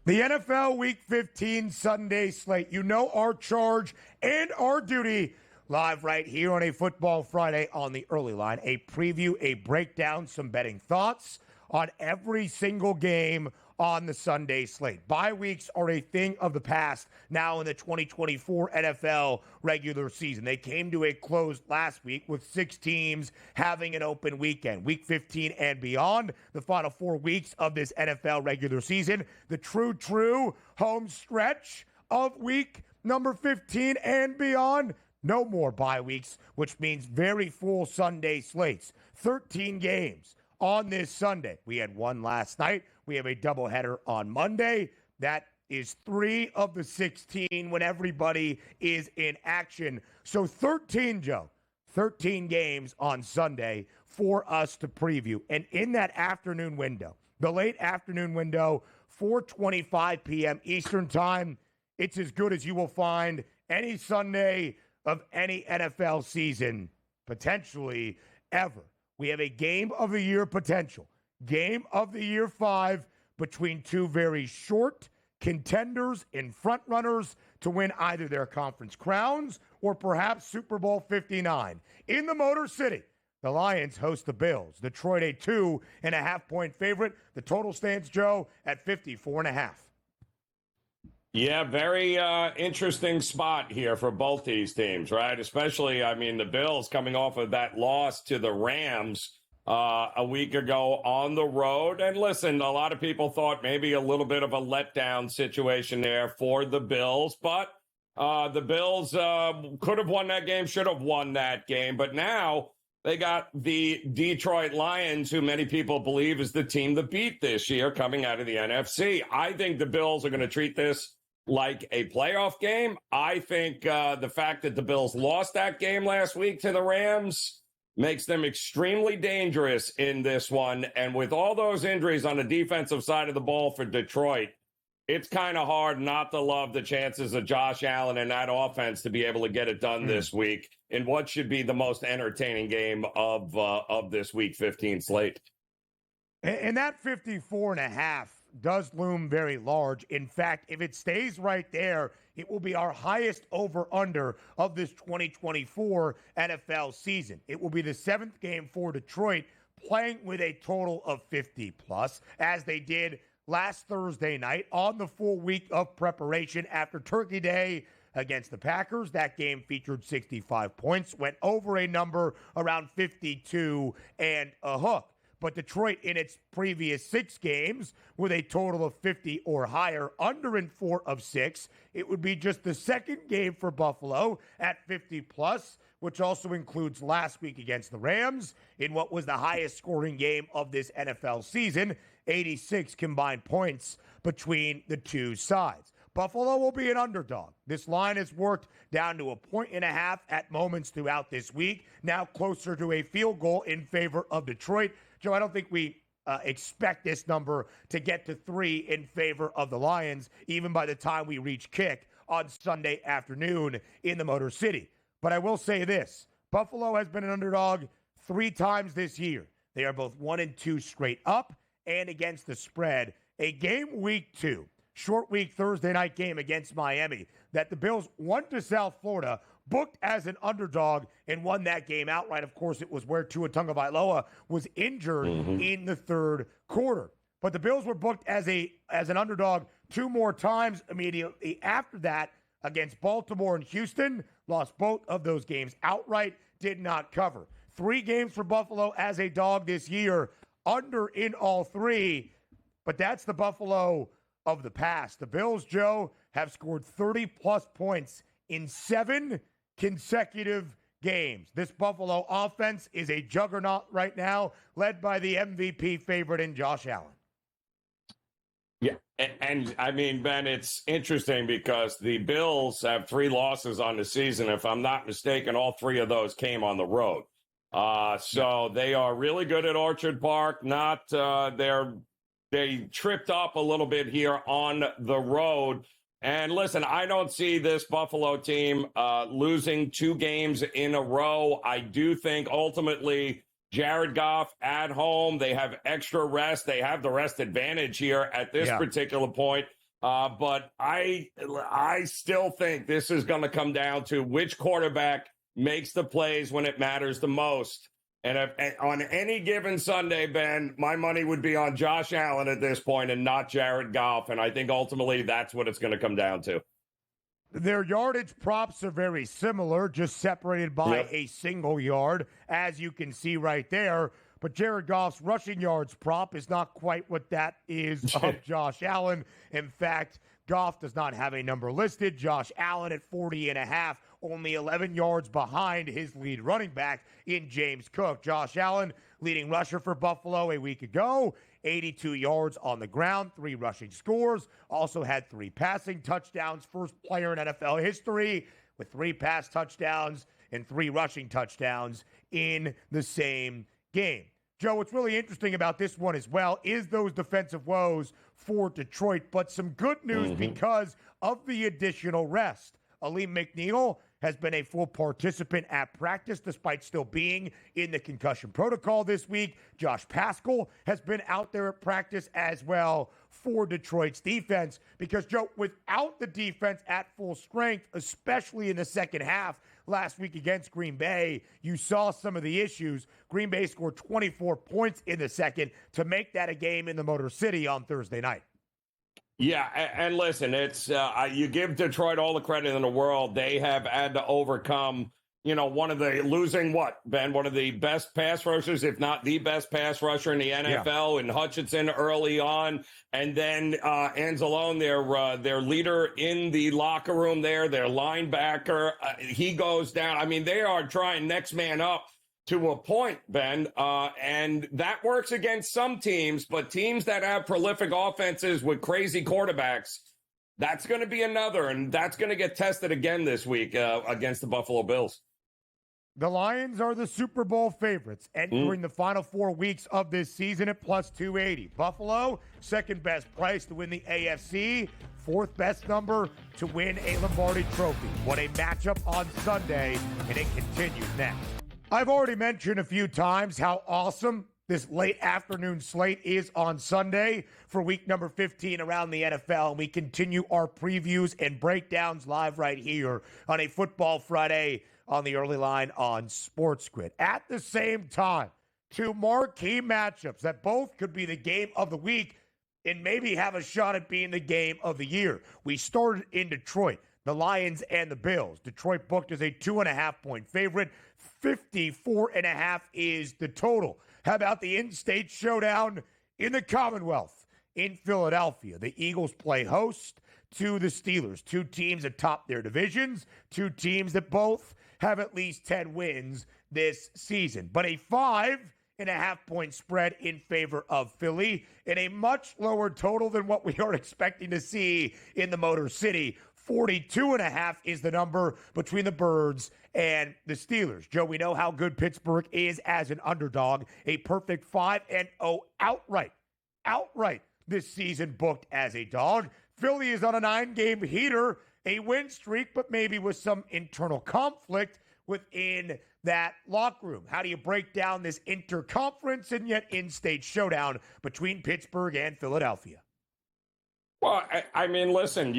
The NFL Week 15 Sunday slate. You know our charge and our duty. Live right here on a Football Friday on the early line. A preview, a breakdown, some betting thoughts on every single game on the Sunday slate. Bye weeks are a thing of the past now in the 2024 NFL regular season. They came to a close last week with 6 teams having an open weekend. Week 15 and beyond, the final 4 weeks of this NFL regular season. The true home stretch of week number 15 and beyond. No more bye weeks, which means very full Sunday slates. 13 games on this Sunday. We had one last night. We have a doubleheader on Monday. That is 3 of the 16 when everybody is in action. So 13, Joe. 13 games on Sunday for us to preview. And in that afternoon window, the late afternoon window, 4:25 p.m. Eastern time, it's as good as you will find any Sunday of any NFL season, potentially ever. We have a game of the year potential. Game of the year 5 between 2 very short contenders and front-runners to win either their conference crowns or perhaps Super Bowl 59. In the Motor City, the Lions host the Bills. Detroit a 2.5-point favorite. The total stands, Joe, at 54.5. Yeah, very interesting spot here for both these teams, right? Especially, I mean, the Bills coming off of that loss to the Rams a week ago on the road. And listen, a lot of people thought maybe a little bit of a letdown situation there for the Bills. But the Bills could have won that game, should have won that game. But now they got the Detroit Lions, who many people believe is the team to beat this year coming out of the NFC. I think the Bills are going to treat this like a playoff game. I think the fact that the Bills lost that game last week to the Rams makes them extremely dangerous in this one. And with all those injuries on the defensive side of the ball for Detroit, it's kind of hard not to love the chances of Josh Allen and that offense to be able to get it done this week in what should be the most entertaining game of this Week 15 slate. And that 54.5 does loom very large. In fact, if it stays right there, it will be our highest over-under of this 2024 NFL season. It will be the 7th game for Detroit, playing with a total of 50+, as they did last Thursday night on the full week of preparation after Turkey Day against the Packers. That game featured 65 points, went over a number around 52 and a hook. But Detroit, in its previous 6 games, with a total of 50 or higher, under in 4 of 6, it would be just the 2nd game for Buffalo at 50+, which also includes last week against the Rams in what was the highest scoring game of this NFL season, 86 combined points between the two sides. Buffalo will be an underdog. This line has worked down to 1.5 at moments throughout this week, now closer to a field goal in favor of Detroit. Joe, I don't think we expect this number to get to 3 in favor of the Lions, even by the time we reach kick on Sunday afternoon in the Motor City. But I will say this, Buffalo has been an underdog 3 times this year. They are both 1-2 straight up and against the spread. A game week 2, short week Thursday night game against Miami that the Bills won to South Florida, booked as an underdog, and won that game outright. Of course, it was where Tua Tagovailoa was injured in the 3rd quarter. But the Bills were booked as an underdog 2 more times immediately after that against Baltimore and Houston. Lost both of those games outright, did not cover. 3 games for Buffalo as a dog this year, under in all 3. But that's the Buffalo of the past. The Bills, Joe, have scored 30-plus points in 7 consecutive games. This Buffalo offense is a juggernaut right now, led by the MVP favorite in Josh Allen. Yeah, and I mean, Ben, it's interesting because the Bills have 3 losses on the season. If I'm not mistaken, all 3 of those came on the road. So they are really good at Orchard Park. They tripped up a little bit here on the road. And listen, I don't see this Buffalo team losing 2 games in a row. I do think ultimately Jared Goff at home, they have extra rest. They have the rest advantage here at this particular point. But I still think this is going to come down to which quarterback makes the plays when it matters the most. And on any given Sunday, Ben, my money would be on Josh Allen at this point and not Jared Goff. And I think ultimately that's what it's going to come down to. Their yardage props are very similar, just separated by a single yard, as you can see right there. But Jared Goff's rushing yards prop is not quite what that is of Josh Allen. In fact, Goff does not have a number listed. Josh Allen at 40.5, only 11 yards behind his lead running back in James Cook. Josh Allen, leading rusher for Buffalo a week ago, 82 yards on the ground, 3 rushing scores, also had 3 passing touchdowns, first player in NFL history with 3 pass touchdowns and 3 rushing touchdowns in the same game. Joe, what's really interesting about this one as well is those defensive woes for Detroit, but some good news because of the additional rest. Aleem McNeil has been a full participant at practice despite still being in the concussion protocol this week. Josh Paschal has been out there at practice as well for Detroit's defense because, Joe, without the defense at full strength, especially in the second half last week against Green Bay, you saw some of the issues. Green Bay scored 24 points in the second to make that a game in the Motor City on Thursday night. Yeah, and listen, it's you give Detroit all the credit in the world. They have had to overcome, one of the one of the best pass rushers, if not the best pass rusher in the NFL, and Hutchinson early on, and then Anzalone, their leader in the locker room there, their linebacker, he goes down. I mean, they are trying next man up to a point, Ben, and that works against some teams, but teams that have prolific offenses with crazy quarterbacks, that's going to be another, and that's going to get tested again this week against the Buffalo Bills. The Lions are the Super Bowl favorites entering the final 4 weeks of this season at plus 280. Buffalo, second best price to win the AFC, fourth best number to win a Lombardi trophy. What a matchup on Sunday, and it continues next. I've already mentioned a few times how awesome this late afternoon slate is on Sunday for week number 15 around the NFL. And we continue our previews and breakdowns live right here on a Football Friday on the early line on SportsGrid. At the same time, 2 marquee matchups that both could be the game of the week and maybe have a shot at being the game of the year. We started in Detroit, the Lions and the Bills. Detroit booked as a 2.5-point favorite. 54.5 is the total. How about the in-state showdown in the Commonwealth in Philadelphia? The Eagles play host to the Steelers, 2 teams that top their divisions, 2 teams that both have at least 10 wins this season. But a 5.5-point spread in favor of Philly and a much lower total than what we are expecting to see in the Motor City. 42.5 is the number between the Birds and the Steelers. Joe, we know how good Pittsburgh is as an underdog. A perfect 5-0 outright this season booked as a dog. Philly is on a 9-game heater, a win streak, but maybe with some internal conflict within that locker room. How do you break down this interconference and yet in-state showdown between Pittsburgh and Philadelphia? Well, I mean, listen,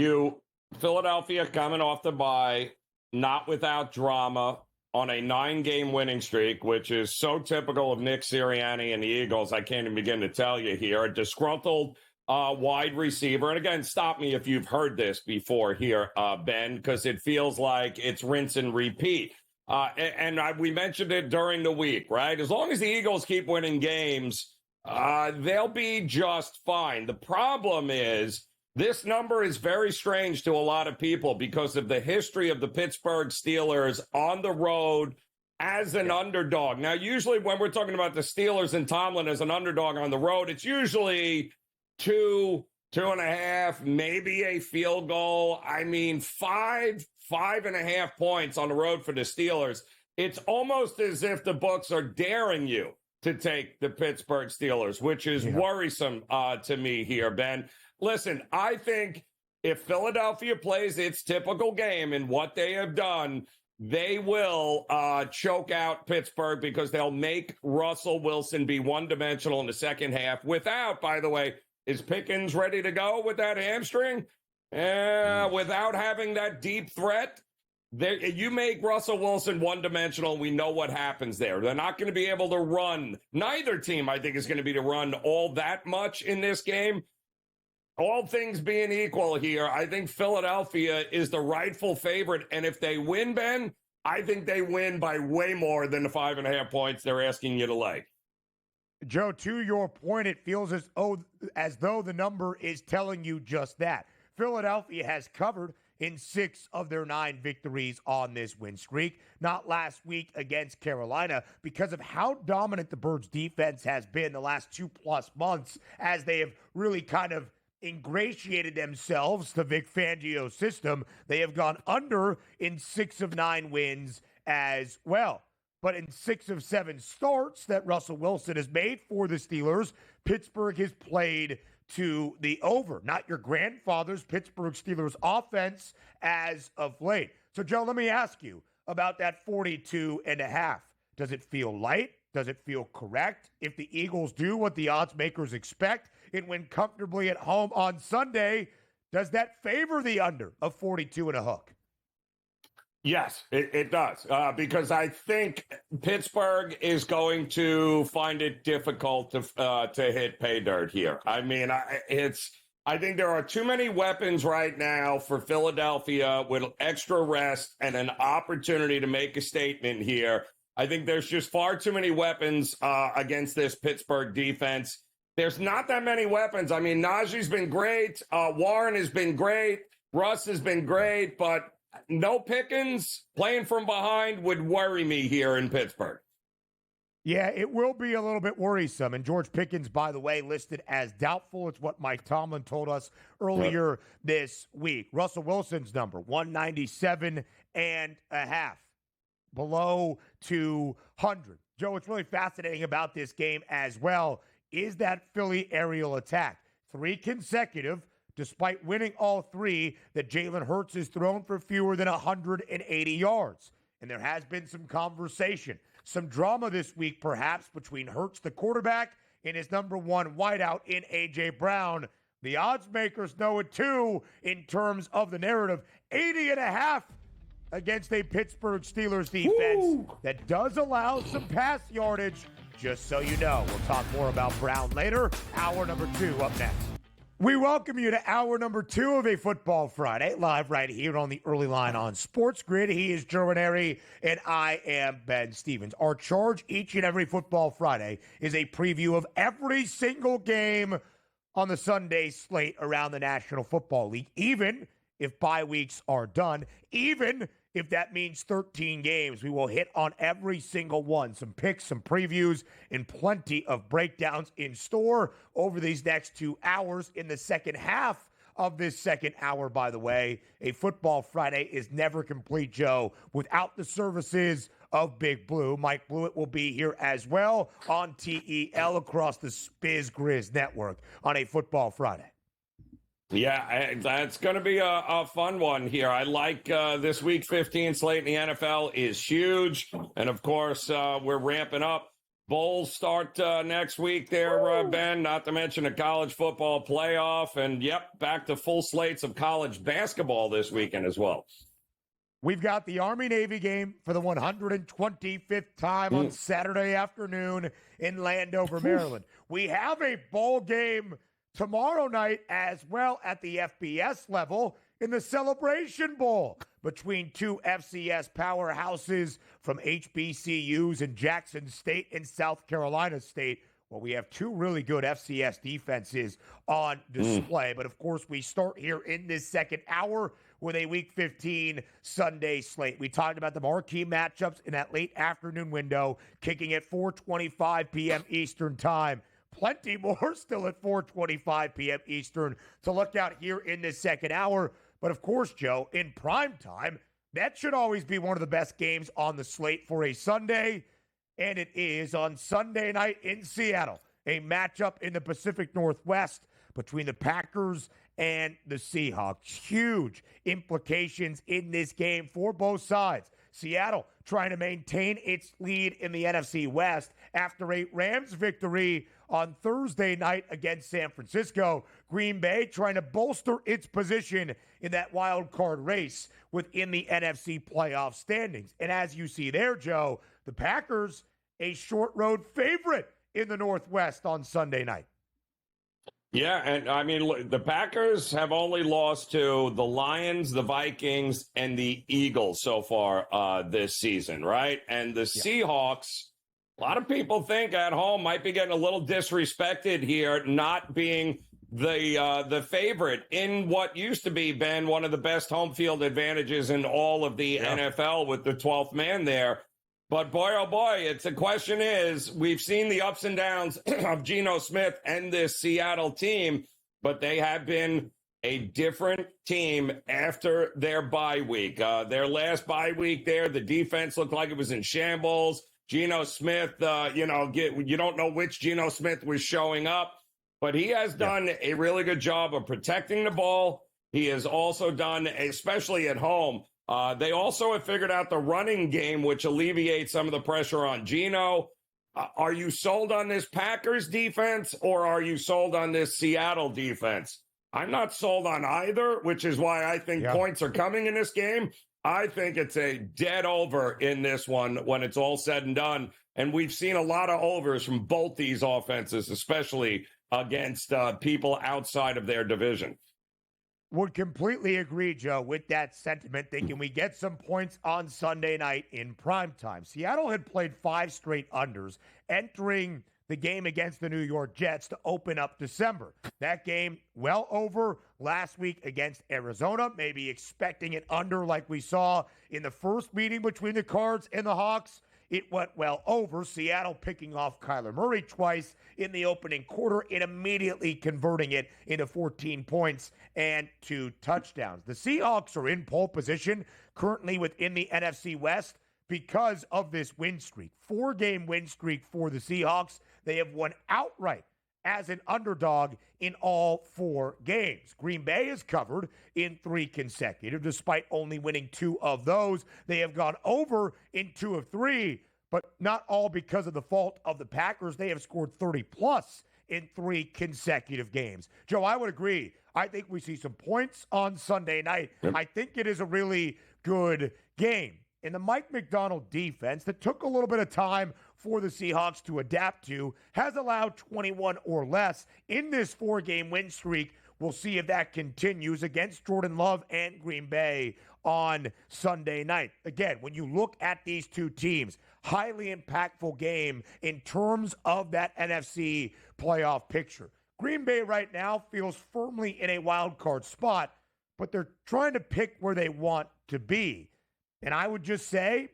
Philadelphia coming off the bye, not without drama, on a 9-game winning streak, which is so typical of Nick Sirianni and the Eagles. I can't even begin to tell you here. A disgruntled wide receiver. And again, stop me if you've heard this before here, Ben, because it feels like it's rinse and repeat. We mentioned it during the week, right? As long as the Eagles keep winning games, they'll be just fine. The problem is, this number is very strange to a lot of people because of the history of the Pittsburgh Steelers on the road as an underdog. Now, usually when we're talking about the Steelers and Tomlin as an underdog on the road, it's usually 2.5, maybe a field goal. I mean, 5.5 points on the road for the Steelers. It's almost as if the books are daring you to take the Pittsburgh Steelers, which is worrisome to me here, Ben. Listen, I think if Philadelphia plays its typical game in what they have done, they will choke out Pittsburgh because they'll make Russell Wilson be one-dimensional in the second half without, by the way, Is Pickens ready to go with that hamstring? Without having that deep threat, you make Russell Wilson one-dimensional. We know what happens there. They're not going to be able to run. Neither team, I think, is going to be to run all that much in this game. All things being equal here, I think Philadelphia is the rightful favorite. And if they win, Ben, I think they win by way more than the 5.5 points they're asking you to lay. Joe, to your point, it feels as though the number is telling you just that. Philadelphia has covered in 6 of their 9 victories on this win streak. Not last week against Carolina because of how dominant the Birds defense has been the last 2+ months as they have really kind of ingratiated themselves to Vic Fangio's system. They have gone under in 6 of 9 wins as well. But in 6 of 7 starts that Russell Wilson has made for the Steelers, Pittsburgh has played to the over. Not your grandfather's Pittsburgh Steelers offense as of late. So, Joe, let me ask you about that 42.5. Does it feel light? Does it feel correct? If the Eagles do what the odds makers expect and win comfortably at home on Sunday, does that favor the under of 42 and a hook? Yes, it does, because I think Pittsburgh is going to find it difficult to hit pay dirt here. I mean, I think there are too many weapons right now for Philadelphia with extra rest and an opportunity to make a statement here. I think there's just far too many weapons against this Pittsburgh defense. There's not that many weapons. I mean, Najee's been great. Warren has been great. Russ has been great, but no Pickens playing from behind would worry me here in Pittsburgh. Yeah, it will be a little bit worrisome. And George Pickens, by the way, listed as doubtful. It's what Mike Tomlin told us earlier this week. Russell Wilson's number, 197.5, below 200. Joe, what's really fascinating about this game as well is that Philly aerial attack. 3 consecutive, despite winning all 3, that Jalen Hurts has thrown for fewer than 180 yards. And there has been some conversation, some drama this week, perhaps, between Hurts, the quarterback, and his number 1 wideout in A.J. Brown. The odds makers know it, too, in terms of the narrative. 80.5 against a Pittsburgh Steelers defense that does allow some pass yardage, just so you know. We'll talk more about Brown later. Hour number 2 up next. We welcome you to hour number 2 of a Football Friday, live right here on the early line on SportsGrid. He is Joe Ranieri, and I am Ben Stevens. Our charge each and every Football Friday is a preview of every single game on the Sunday slate around the National Football League, even if bye weeks are done, even if that means 13 games. We will hit on every single one. Some picks, some previews, and plenty of breakdowns in store over these next 2 hours. In the second half of this second hour, by the way, a Football Friday is never complete, Joe, without the services of Big Blue. Mike Blewett will be here as well on TEL across the Spiz Grizz network on a Football Friday. Yeah, that's going to be a fun one here. I like this Week 15 slate in the NFL is huge. And, of course, we're ramping up. Bowls start next week there, Ben, not to mention a college football playoff. And, yep, back to full slates of college basketball this weekend as well. We've got the Army-Navy game for the 125th time on Saturday afternoon in Landover, Maryland. We have a bowl game tomorrow night as well at the FBS level in the Celebration Bowl between 2 FCS powerhouses from HBCUs in Jackson State and South Carolina State. Well, we have 2 really good FCS defenses on display. But, of course, we start here in this second hour with a Week 15 Sunday slate. We talked about the marquee matchups in that late afternoon window, kicking at 4:25 p.m. Eastern Time. Plenty more still at 4:25 p.m. Eastern to look out here in this second hour. But, of course, Joe, in prime time, that should always be one of the best games on the slate for a Sunday. And it is on Sunday night in Seattle, a matchup in the Pacific Northwest between the Packers and the Seahawks. Huge implications in this game for both sides. Seattle trying to maintain its lead in the NFC West after a Rams victory on Thursday night against San Francisco. Green Bay trying to bolster its position in that wild card race within the NFC playoff standings. And as you see there, Joe, the Packers, a short road favorite in the Northwest on Sunday night. Yeah, and I mean, look, the Packers have only lost to the Lions, the Vikings, and the Eagles so far this season, right? And the Seahawks, a lot of people think at home might be getting a little disrespected here, not being the favorite in what used to be, Ben, one of the best home field advantages in all of the NFL with the 12th man there. But boy, oh boy, the question is, we've seen the ups and downs of Geno Smith and this Seattle team, but they have been a different team after their bye week. Their last bye week there, the defense looked like it was in shambles. Geno Smith, you don't know which Geno Smith was showing up, but he has done a really good job of protecting the ball. He has also done, especially at home, they also have figured out the running game, which alleviates some of the pressure on Geno. Are you sold on this Packers defense, or are you sold on this Seattle defense? I'm not sold on either, which is why I think points are coming in this game. I think it's a dead over in this one when it's all said and done. And we've seen a lot of overs from both these offenses, especially against people outside of their division. Would completely agree, Joe, with that sentiment. Thinking we get some points on Sunday night in primetime. Seattle had played 5 straight unders, entering the game against the New York Jets to open up December. That game well over last week against Arizona, maybe expecting it under like we saw in the first meeting between the Cards and the Hawks. It went well over. Seattle picking off Kyler Murray twice in the opening quarter and immediately converting it into 14 points and 2 touchdowns. The Seahawks are in pole position currently within the NFC West because of this win streak. 4-game win streak for the Seahawks. They have won outright as an underdog in all 4 games. Green Bay is covered in 3 consecutive, despite only winning 2 of those. They have gone over in 2 of 3, but not all because of the fault of the Packers. They have scored 30-plus in 3 consecutive games. Joe, I would agree. I think we see some points on Sunday night. I think it is a really good game. And the Mike McDonald defense that took a little bit of time for the Seahawks to adapt to has allowed 21 or less in this 4-game win streak. We'll see if that continues against Jordan Love and Green Bay on Sunday night. Again, when you look at these 2 teams, highly impactful game in terms of that NFC playoff picture. Green Bay right now feels firmly in a wild card spot, but they're trying to pick where they want to be. And I would just say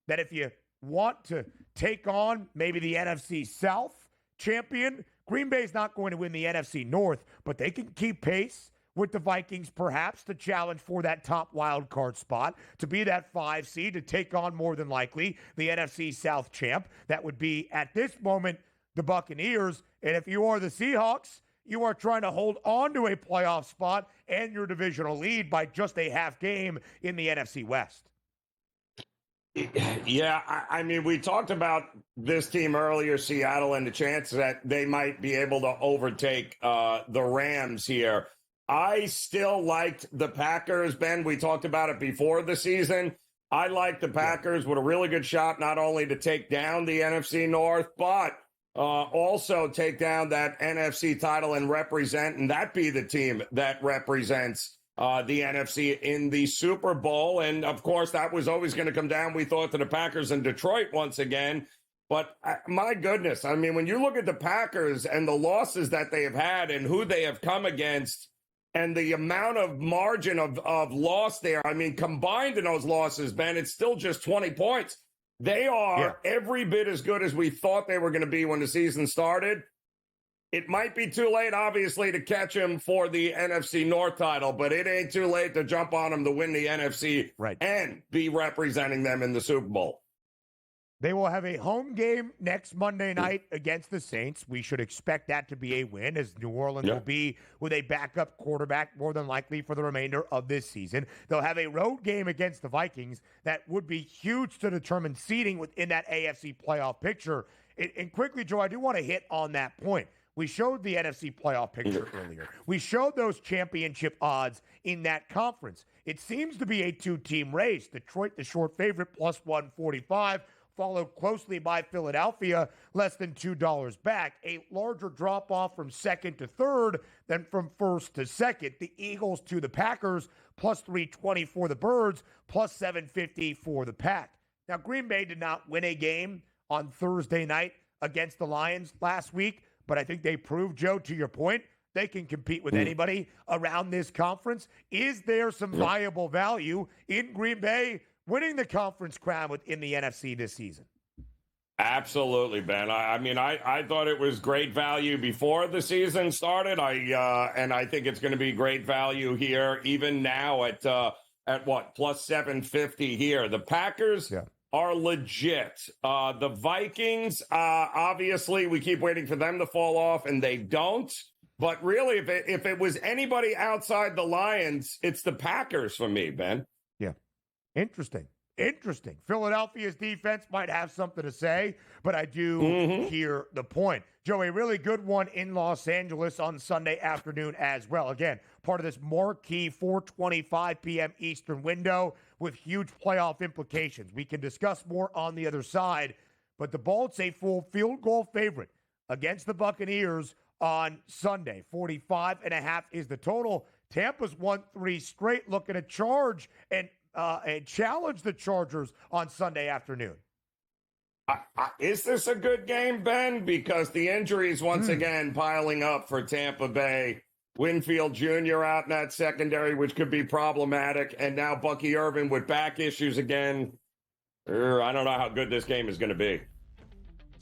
that if you want to take on maybe the NFC South champion, Green Bay's not going to win the NFC North, but they can keep pace with the Vikings perhaps to challenge for that top wild card spot, to be that 5 seed, to take on more than likely the NFC South champ. That would be, at this moment, the Buccaneers. And if you are the Seahawks, you are trying to hold on to a playoff spot and your divisional lead by just a half game in the NFC West. Yeah, I mean, we talked about this team earlier, Seattle, and the chance that they might be able to overtake the Rams here. I still liked the Packers, Ben. We talked about it before the season. I like the Packers with a really good shot not only to take down the NFC North, but also take down that NFC title and represent, and that be the team that represents the NFC in the Super Bowl. And, of course, that was always going to come down, we thought, to the Packers in Detroit once again. But, my goodness, I mean, when you look at the Packers and the losses that they have had and who they have come against and the amount of margin of loss there, I mean, combined in those losses, Ben, it's still just 20 points. They are every bit as good as we thought they were going to be when the season started. It might be too late, obviously, to catch him for the NFC North title, but it ain't too late to jump on him to win the NFC and be representing them in the Super Bowl. They will have a home game next Monday night against the Saints. We should expect that to be a win, as New Orleans will be with a backup quarterback more than likely for the remainder of this season. They'll have a road game against the Vikings that would be huge to determine seeding within that AFC playoff picture. And quickly, Joe, I do want to hit on that point. We showed the NFC playoff picture earlier. We showed those championship odds in that conference. It seems to be a two-team race. Detroit, the short favorite, plus 145. Followed closely by Philadelphia, less than $2 back. A larger drop-off from second to third than from first to second. The Eagles to the Packers, plus 320 for the Birds, plus 750 for the Pack. Now, Green Bay did not win a game on Thursday night against the Lions last week, but I think they proved, Joe, to your point, they can compete with anybody around this conference. Is there some viable value in Green Bay winning the conference crown within the NFC this season? Absolutely, Ben. I thought it was great value before the season started. And I think it's going to be great value here, even now at what, plus 750 here. The Packers are legit. The Vikings, obviously, we keep waiting for them to fall off, and they don't. But really, if it was anybody outside the Lions, it's the Packers for me, Ben. Yeah. Interesting. Philadelphia's defense might have something to say, but I do hear the point. Joe, a really good one in Los Angeles on Sunday afternoon as well. Again, part of this marquee 4:25 p.m. Eastern window with huge playoff implications. We can discuss more on the other side, but the Bolts a full field goal favorite against the Buccaneers on Sunday. 45.5 is the total. Tampa's won 3 straight, looking to charge and challenge the Chargers on Sunday afternoon. Is this a good game, Ben? Because the injuries once again piling up for Tampa Bay. Winfield Jr. out in that secondary, which could be problematic. And now Bucky Irvin with back issues again. I don't know how good this game is going to be.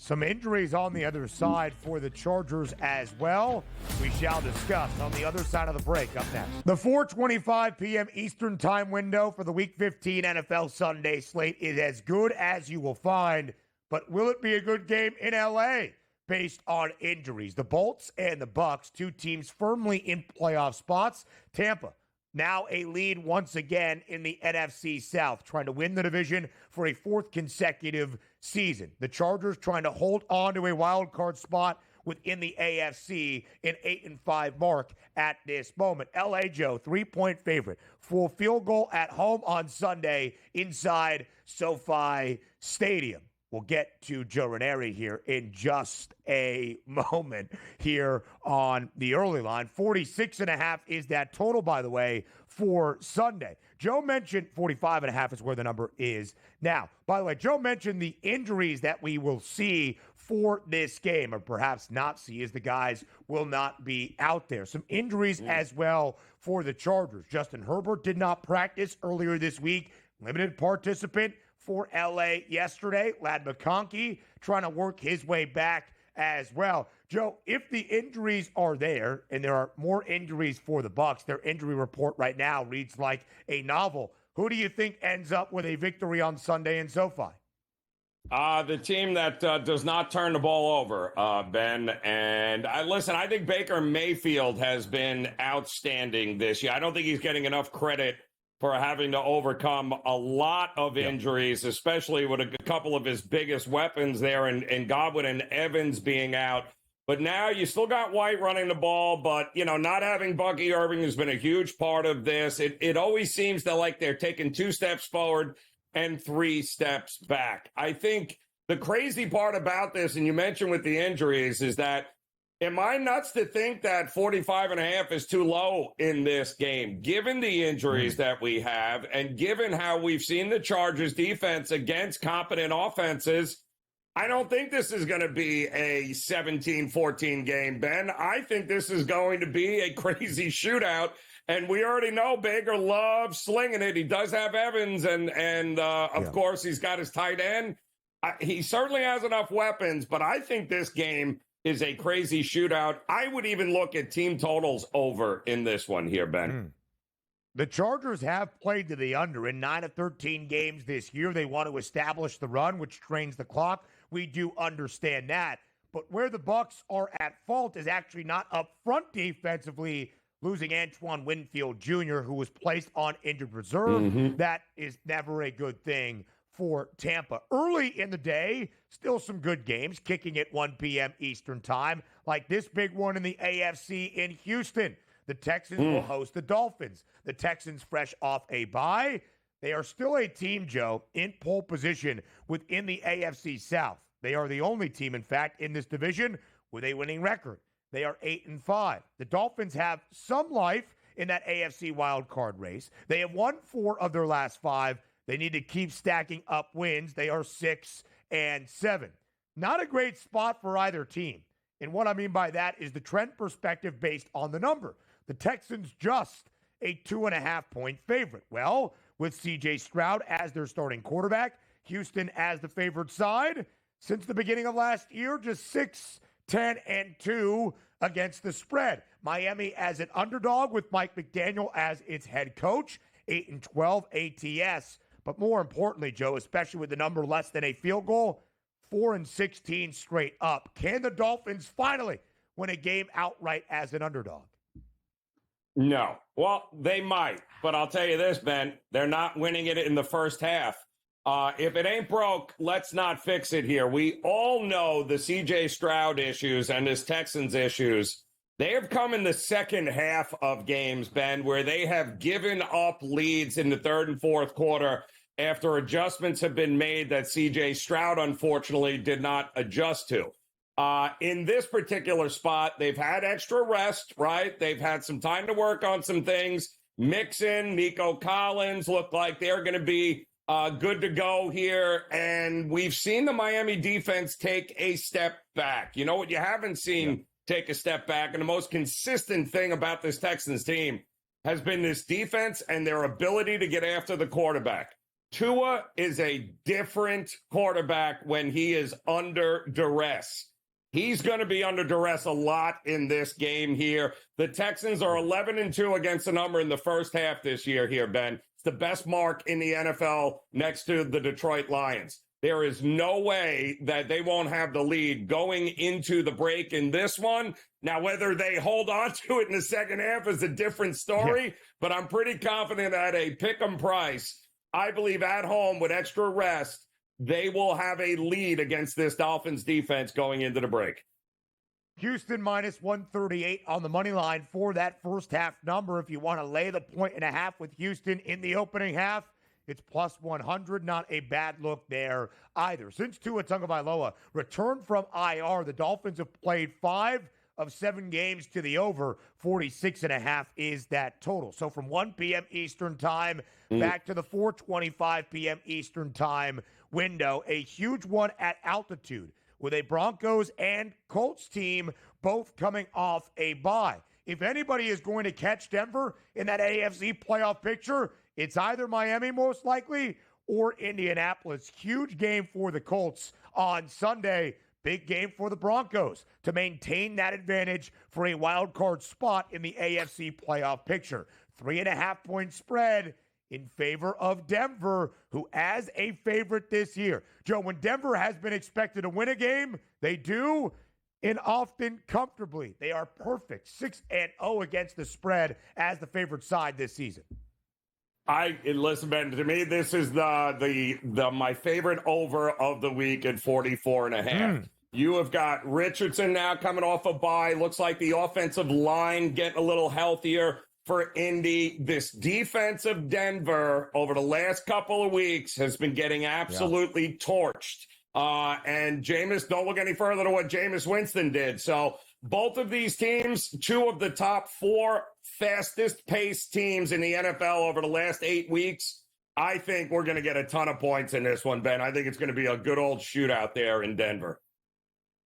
Some injuries on the other side for the Chargers as well. We shall discuss on the other side of the break up next. The 4:25 p.m. Eastern time window for the Week 15 NFL Sunday slate is as good as you will find. But will it be a good game in L.A. based on injuries? The Bolts and the Bucs, two teams firmly in playoff spots. Tampa, now a lead once again in the NFC South, trying to win the division for a 4th consecutive season. The Chargers trying to hold on to a wild card spot within the AFC, an 8-5 mark at this moment. L.A., Joe, 3-point favorite. Full field goal at home on Sunday inside SoFi Stadium. We'll get to Joe Ranieri here in just a moment here on the early line. 46.5 is that total, by the way, for Sunday. Joe mentioned 45.5 is where the number is now. By the way, Joe mentioned the injuries that we will see for this game, or perhaps not see, as the guys will not be out there. Some injuries as well for the Chargers. Justin Herbert did not practice earlier this week. Limited participant for L.A. yesterday. Lad McConkey trying to work his way back as well. Joe, if the injuries are there, and there are more injuries for the Bucs, their injury report right now reads like a novel. Who do you think ends up with a victory on Sunday in SoFi? The team that does not turn the ball over, Ben. And I think Baker Mayfield has been outstanding this year. I don't think he's getting enough credit for having to overcome a lot of injuries, especially with a couple of his biggest weapons there, and Godwin and Evans being out. But now you still got White running the ball, but, not having Bucky Irving has been a huge part of this. It always seems like they're taking 2 steps forward and 3 steps back. I think the crazy part about this, and you mentioned with the injuries, is that am I nuts to think that 45.5 is too low in this game, given the injuries that we have and given how we've seen the Chargers defense against competent offenses? I don't think this is going to be a 17-14 game, Ben. I think this is going to be a crazy shootout. And we already know Baker loves slinging it. He does have Evans, and of course, he's got his tight end. He certainly has enough weapons, but I think this game is a crazy shootout. I would even look at team totals over in this one here, Ben. The Chargers have played to the under in 9 of 13 games this year. They want to establish the run, which drains the clock. We do understand that. But where the Bucs are at fault is actually not up front defensively, losing Antoine Winfield Jr., who was placed on injured reserve. That is never a good thing for Tampa. Early in the day, still some good games, kicking at 1 p.m. Eastern time, like this big one in the AFC in Houston. The Texans will host the Dolphins. The Texans fresh off a bye. They are still a team, Joe, in pole position within the AFC South. They are the only team, in fact, in this division with a winning record. They are 8-5. The Dolphins have some life in that AFC wildcard race. They have won 4 of their last 5. They need to keep stacking up wins. They are 6-7. Not a great spot for either team. And what I mean by that is the trend perspective based on the number. The Texans just a 2.5-point favorite. Well, with C.J. Stroud as their starting quarterback, Houston as the favored side, since the beginning of last year, just 6-10-2 against the spread. Miami as an underdog with Mike McDaniel as its head coach, 8-12 ATS. But more importantly, Joe, especially with the number less than a field goal, 4-16 straight up. Can the Dolphins finally win a game outright as an underdog? No. Well, they might. But I'll tell you this, Ben, they're not winning it in the first half. If it ain't broke, let's not fix it here. We all know the C.J. Stroud issues and his Texans issues. They have come in the second half of games, Ben, where they have given up leads in the third and fourth quarter after adjustments have been made that C.J. Stroud, unfortunately, did not adjust to. In this particular spot, they've had extra rest, right? They've had some time to work on some things. Mixon, Nico Collins look like they're going to be good to go here. And we've seen the Miami defense take a step back. You know what you haven't seen take a step back? And the most consistent thing about this Texans team has been this defense and their ability to get after the quarterback. Tua is a different quarterback when he is under duress. He's going to be under duress a lot in this game here. The Texans are 11-2 against the number in the first half this year here, Ben. It's the best mark in the NFL next to the Detroit Lions. There is no way that they won't have the lead going into the break in this one. Now, whether they hold on to it in the second half is a different story, but I'm pretty confident at a pick-em price, I believe at home with extra rest, they will have a lead against this Dolphins defense going into the break. Houston minus 138 on the money line for that first half number. If you want to lay the 1.5 with Houston in the opening half, it's plus 100. Not a bad look there either. Since Tua Tagovailoa returned from IR, the Dolphins have played 5 of 7 games to the over. 46.5 is that total. So from 1 p.m. Eastern time back to the 4:25 p.m. Eastern time window, a huge one at altitude with a Broncos and Colts team both coming off a bye. If anybody is going to catch Denver in that AFC playoff picture, it's either Miami most likely or Indianapolis. Huge game for the Colts on Sunday. Big game for the Broncos to maintain that advantage for a wild card spot in the AFC playoff picture. 3.5-point spread in favor of Denver, who as a favorite this year. Joe, when Denver has been expected to win a game, they do, and often comfortably. They are perfect, 6-0 against the spread as the favorite side this season. Listen, Ben, to me, this is my favorite over of the week at 44.5. You have got Richardson now coming off a bye. Looks like the offensive line getting a little healthier for Indy. This defense of Denver over the last couple of weeks has been getting absolutely torched. And Jameis, don't look any further to what Jameis Winston did. So both of these teams, 2 of the top 4 fastest paced teams in the NFL over the last 8 weeks. I think we're going to get a ton of points in this one, Ben. I think it's going to be a good old shootout there in Denver.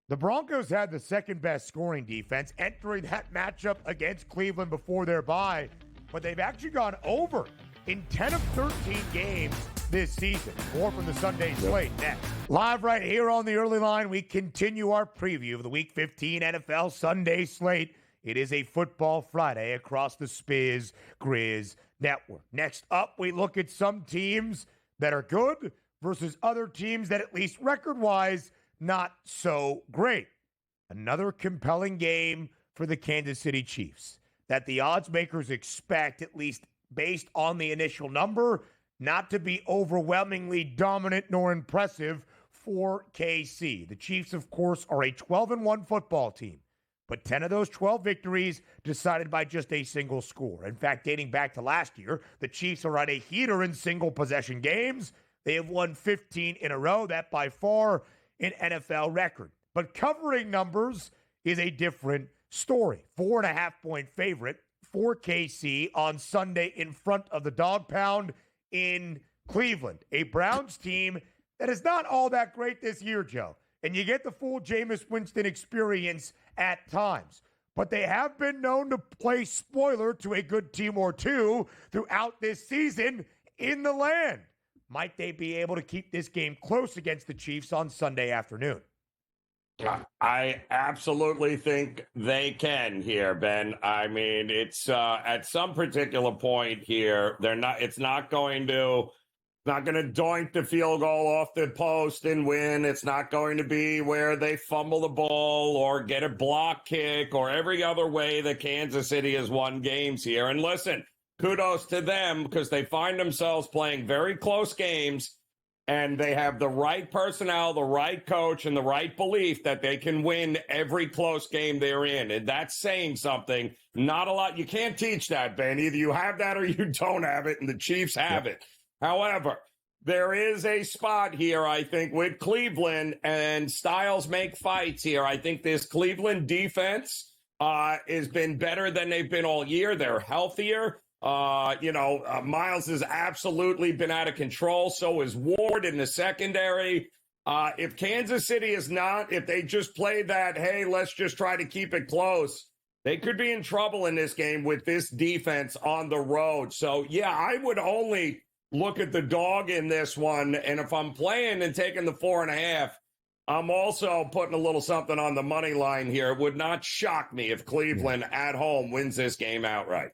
The Broncos had the second best scoring defense entering that matchup against Cleveland before their bye, but they've actually gone over in 10 of 13 games this season. More from the Sunday slate next. Live right here on the early line, we continue our preview of the Week 15 NFL Sunday slate. It is a Football Friday across the Spiz Grizz Network. Next up, we look at some teams that are good versus other teams that, at least record-wise, not so great. Another compelling game for the Kansas City Chiefs that the odds makers expect, at least based on the initial number, not to be overwhelmingly dominant nor impressive for KC. The Chiefs, of course, are a 12-1 football team, but 10 of those 12 victories decided by just a single score. In fact, dating back to last year, the Chiefs are on a heater in single-possession games. They have won 15 in a row. That by far an NFL record. But covering numbers is a different story. 4.5-point favorite for KC on Sunday in front of the Dog Pound in Cleveland. A Browns team that is not all that great this year, Joe. And you get the full Jameis Winston experience at times. But they have been known to play spoiler to a good team or two throughout this season in the land. Might they be able to keep this game close against the Chiefs on Sunday afternoon? I absolutely think they can here, Ben. I mean, it's at some particular point here, it's not going to doink the field goal off the post and win. It's not going to be where they fumble the ball or get a block kick or every other way that Kansas City has won games here. And listen, kudos to them because they find themselves playing very close games and they have the right personnel, the right coach, and the right belief that they can win every close game they're in. And that's saying something. Not a lot. You can't teach that, Ben. Either you have that or you don't have it, and the Chiefs have it. However, there is a spot here, I think, with Cleveland, and styles make fights here. I think this Cleveland defense has been better than they've been all year. They're healthier. Miles has absolutely been out of control. So is Ward in the secondary. If Kansas City is not, if they just play that, hey, let's just try to keep it close, they could be in trouble in this game with this defense on the road. So, yeah, I would only look at the dog in this one. And if I'm playing and taking the 4.5, I'm also putting a little something on the money line here. It would not shock me if Cleveland at home wins this game outright.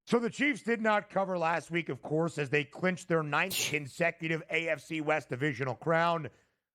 So the Chiefs did not cover last week, of course, as they clinched their 9th consecutive AFC West divisional crown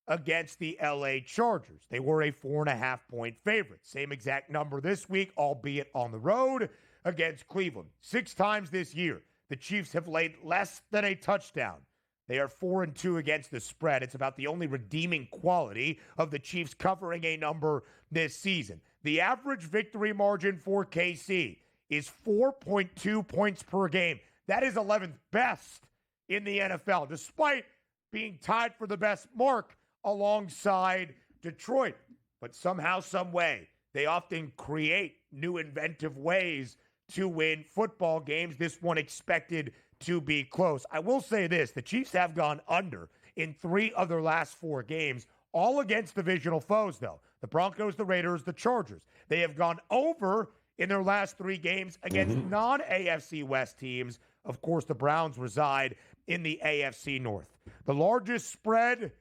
against the LA Chargers. They were a 4.5-point favorite. Same exact number this week, albeit on the road against Cleveland. 6 times this year, the Chiefs have laid less than a touchdown. They are 4-2 against the spread. It's about the only redeeming quality of the Chiefs covering a number this season. The average victory margin for KC is 4.2 points per game. That is 11th best in the NFL, despite being tied for the best mark alongside Detroit. But somehow, some way, they often create new inventive ways to win football games. This one expected to be close. I will say this, the Chiefs have gone under in 3 of their last 4 games, all against divisional foes, though. The Broncos, the Raiders, the Chargers. They have gone over in their last 3 games against non-AFC West teams. Of course, the Browns reside in the AFC North. The largest spread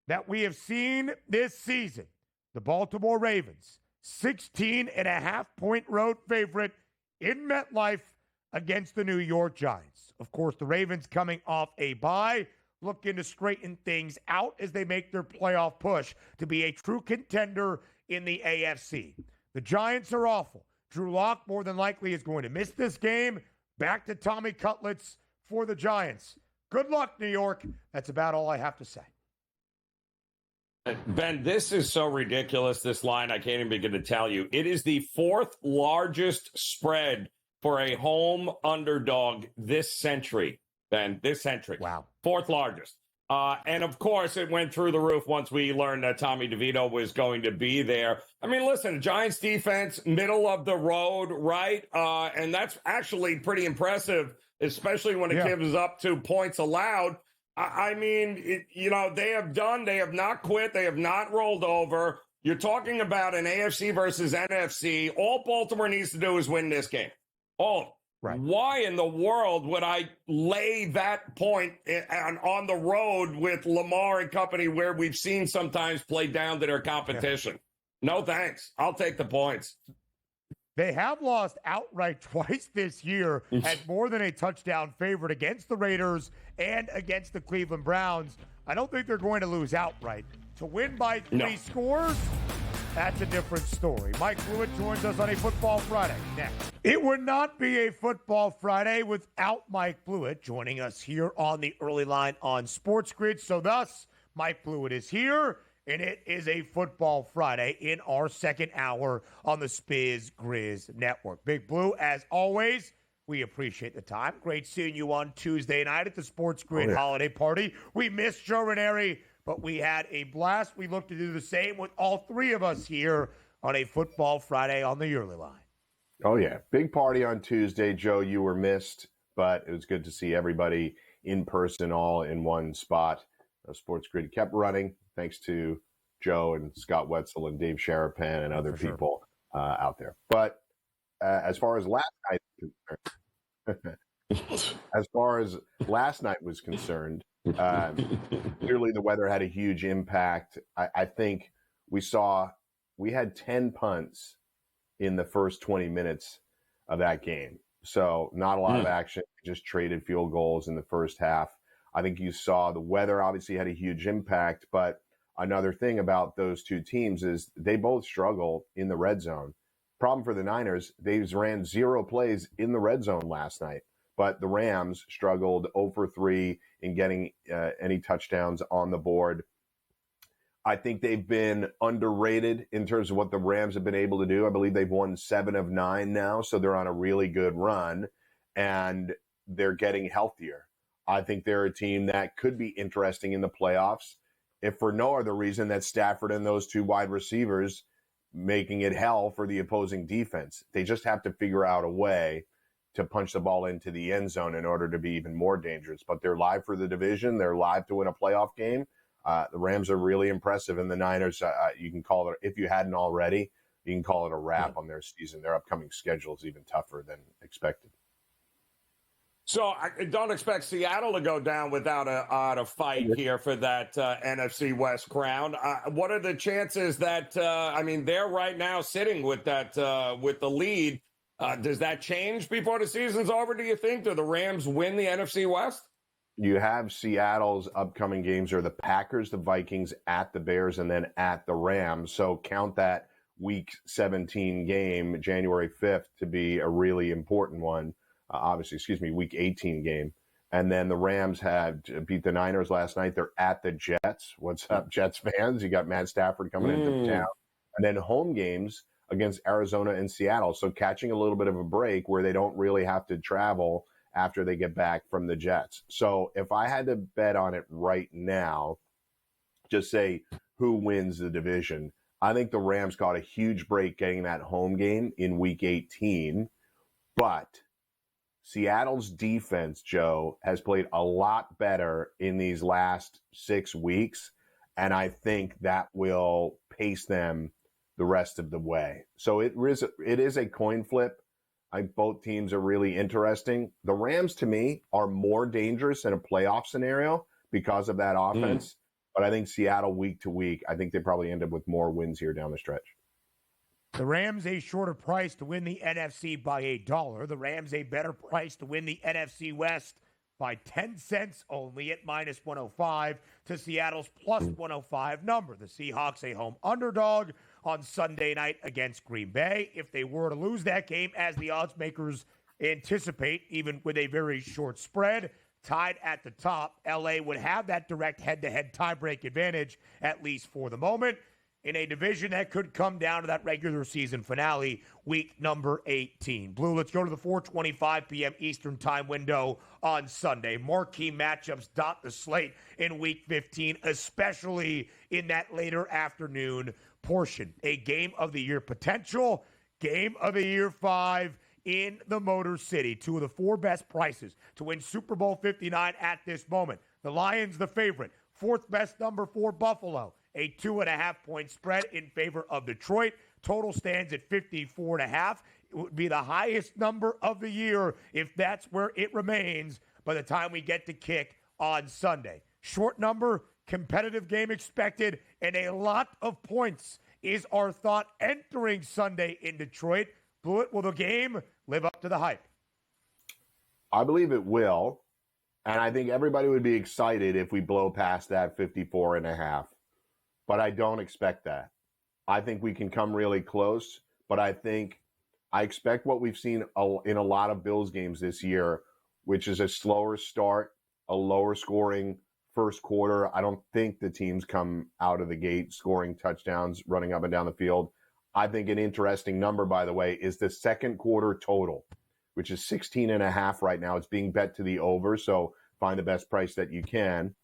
that we have seen this season, the Baltimore Ravens, 16.5-point road favorite in MetLife against the New York Giants. Of course, the Ravens coming off a bye, looking to straighten things out as they make their playoff push to be a true contender in the AFC. The Giants are awful. Drew Lock more than likely is going to miss this game. Back to Tommy Cutlets for the Giants. Good luck, New York. That's about all I have to say. Ben, this is so ridiculous, this line, I can't even begin to tell you. It is the 4th largest spread for a home underdog this century, Ben, this century. Wow. 4th largest. And, of course, it went through the roof once we learned that Tommy DeVito was going to be there. I mean, listen, Giants defense, middle of the road, right? And that's actually pretty impressive, especially when it gives up to points allowed. I mean, they have not quit. They have not rolled over. You're talking about an AFC versus NFC. All Baltimore needs to do is win this game. All. Right. Why in the world would I lay that point on the road with Lamar and company where we've seen sometimes play down to their competition? No, thanks. I'll take the points. They have lost outright twice this year at more than a touchdown favorite against the Raiders and against the Cleveland Browns. I don't think they're going to lose outright. To win by 3 scores, that's a different story. Mike Blewett joins us on a Football Friday next. It would not be a Football Friday without Mike Blewett joining us here on the early line on SportsGrid. So thus, Mike Blewett is here, and it is a Football Friday in our second hour on the Spiz Grizz Network. Big Blue, as always, we appreciate the time. Great seeing you on Tuesday night at the SportsGrid holiday party. We missed Joe Ranieri, but we had a blast. We look to do the same with all 3 of us here on a Football Friday on the early line. Oh, yeah. Big party on Tuesday. Joe, you were missed, but it was good to see everybody in person all in one spot. SportsGrid kept running thanks to Joe and Scott Wetzel and Dave Sharapan and other people out there. But as far as last night was concerned, clearly the weather had a huge impact. I think we had 10 punts in the first 20 minutes of that game. So not a lot of action, just traded field goals in the first half. I think you saw the weather obviously had a huge impact, but another thing about those 2 teams is they both struggle in the red zone. Problem for the Niners, they ran 0 plays in the red zone last night, but the Rams struggled 0 for 3 in getting any touchdowns on the board. I think they've been underrated in terms of what the Rams have been able to do. I believe they've won 7 of 9 now, so they're on a really good run, and they're getting healthier. I think they're a team that could be interesting in the playoffs, if for no other reason that Stafford and those 2 wide receivers making it hell for the opposing defense. They just have to figure out a way to punch the ball into the end zone in order to be even more dangerous. But they're live for the division. They're live to win a playoff game. The Rams are really impressive, and the Niners, you can call it, if you hadn't already, you can call it a wrap on their season. Their upcoming schedule is even tougher than expected. So I don't expect Seattle to go down without a fight here for that NFC West crown. What are the chances that they're right now sitting with that with the lead? Does that change before the season's over? Do you think? Do the Rams win the NFC West? You have Seattle's upcoming games are the Packers, the Vikings, at the Bears, and then at the Rams. So count that Week 17 game, January 5th, to be a really important one. Week 18 game. And then the Rams had beat the Niners last night. They're at the Jets. What's up, Jets fans? You got Matt Stafford coming into town. And then home games against Arizona and Seattle. So catching a little bit of a break where they don't really have to travel after they get back from the Jets. So if I had to bet on it right now, just say who wins the division, I think the Rams got a huge break getting that home game in Week 18. But Seattle's defense, Joe, has played a lot better in these last 6 weeks, and I think that will pace them the rest of the way. So it is a coin flip. I think both teams are really interesting. The Rams, to me, are more dangerous in a playoff scenario because of that offense. But I think Seattle, week to week, I think they probably end up with more wins here down the stretch. The Rams a shorter price to win the NFC by $1. The Rams a better price to win the NFC West by 10 cents only at minus 105 to Seattle's plus 105 number. The Seahawks a home underdog on Sunday night against Green Bay. If they were to lose that game, as the odds makers anticipate, even with a very short spread, tied at the top, LA would have that direct head-to-head tiebreak advantage, at least for the moment, in a division that could come down to that regular season finale, week number 18. Blue, let's go to the 4:25 p.m. Eastern time window on Sunday. Marquee matchups dot the slate in week 15, especially in that later afternoon portion. A game of the year potential, game of the year 5 in the Motor City. 2 of the 4 best prices to win Super Bowl 59 at this moment. The Lions, the favorite. 4th best number for Buffalo. A 2.5-point spread in favor of Detroit. Total stands at 54.5. It would be the highest number of the year if that's where it remains by the time we get to kick on Sunday. Short number, competitive game expected, and a lot of points is our thought entering Sunday in Detroit. Blewett, will the game live up to the hype? I believe it will. And I think everybody would be excited if we blow past that 54.5. But I don't expect that. I think we can come really close. But I expect what we've seen in a lot of Bills games this year, which is a slower start, a lower scoring first quarter. I don't think the teams come out of the gate scoring touchdowns, running up and down the field. I think an interesting number, by the way, is the second quarter total, which is 16.5 right now. It's being bet to the over, so find the best price that you can.